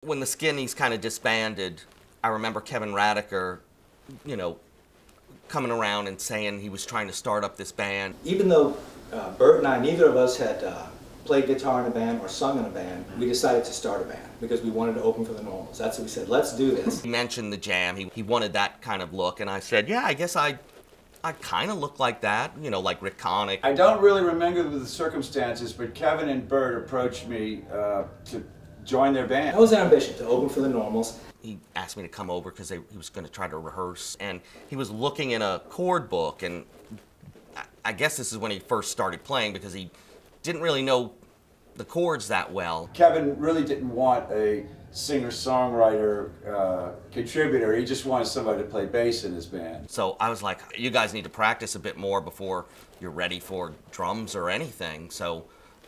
When the Skinnies kind of disbanded, I remember Kevin Radecker, you know, coming around and saying he was trying to start up this band. Even though Bert and I, neither of us had played guitar in a band or sung in a band, we decided to start a band because we wanted to open for the Normals. That's what we said, let's do this. He mentioned the Jam. He wanted that kind of look, and I said, yeah, I guess I kind of look like that, you know, like Rick Connick. I don't really remember the circumstances, but Kevin and Bert approached me to join their band. That was an ambition, to open for the Normals. He asked me to come over because he was going to try to rehearse, and he was looking in a chord book, and I guess this is when he first started playing because he didn't really know the chords that well. Kevin really didn't want a singer-songwriter contributor. He just wanted somebody to play bass in his band. So I was like, you guys need to practice a bit more before you're ready for drums or anything. So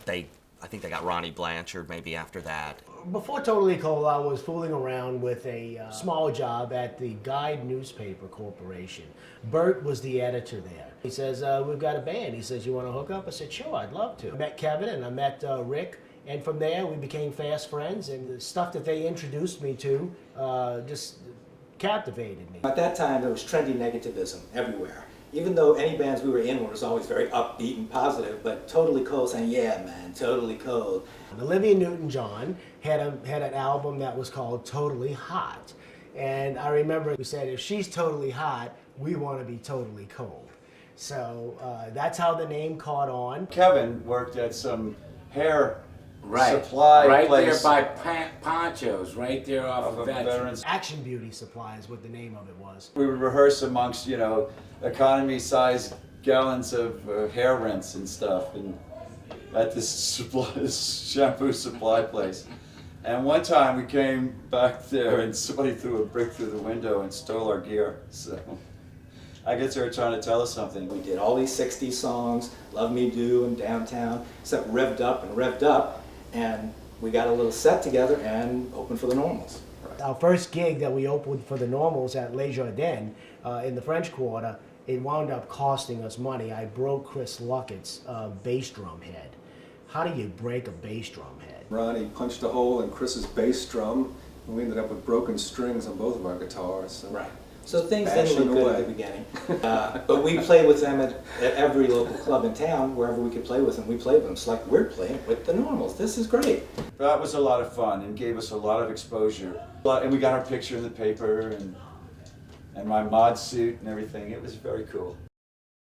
I think they got Ronnie Blanchard maybe after that. Before Totally Cold, I was fooling around with a small job at the Guide Newspaper Corporation. Bert was the editor there. He says, we've got a band. He says, you want to hook up? I said, sure, I'd love to. I met Kevin and I met Rick, and from there we became fast friends, and the stuff that they introduced me to just captivated me. At that time, there was trendy negativism everywhere. Even though any bands we were in was always very upbeat and positive, but Totally Cold saying, yeah, man, Totally Cold. Olivia Newton-John had an album that was called Totally Hot. And I remember we said, if she's totally hot, we want to be totally cold. So that's how the name caught on. Kevin worked at some hair Right, supply right place. there by Ponchos, right there off of Veterans. Action Beauty Supply is what the name of it was. We would rehearse amongst, you know, economy-sized gallons of hair rinse and stuff, and at this shampoo supply place. And one time we came back there and somebody threw a brick through the window and stole our gear. So I guess they were trying to tell us something. We did all these 60s songs, Love Me Do and Downtown, except revved up, and we got a little set together and opened for the Normals. Our first gig that we opened for the Normals at Les Jardins in the French Quarter, it wound up costing us money. I broke Chris Luckett's bass drum head. How do you break a bass drum head? Ronnie punched a hole in Chris's bass drum, and we ended up with broken strings on both of our guitars. So. Right. So things didn't look good away. at the beginning. But we played with them at every local club in town, wherever we could play with them. We played with them. It's like, we're playing with the Normals. This is great. That was a lot of fun and gave us a lot of exposure. And we got our picture in the paper and my mod suit and everything. It was very cool.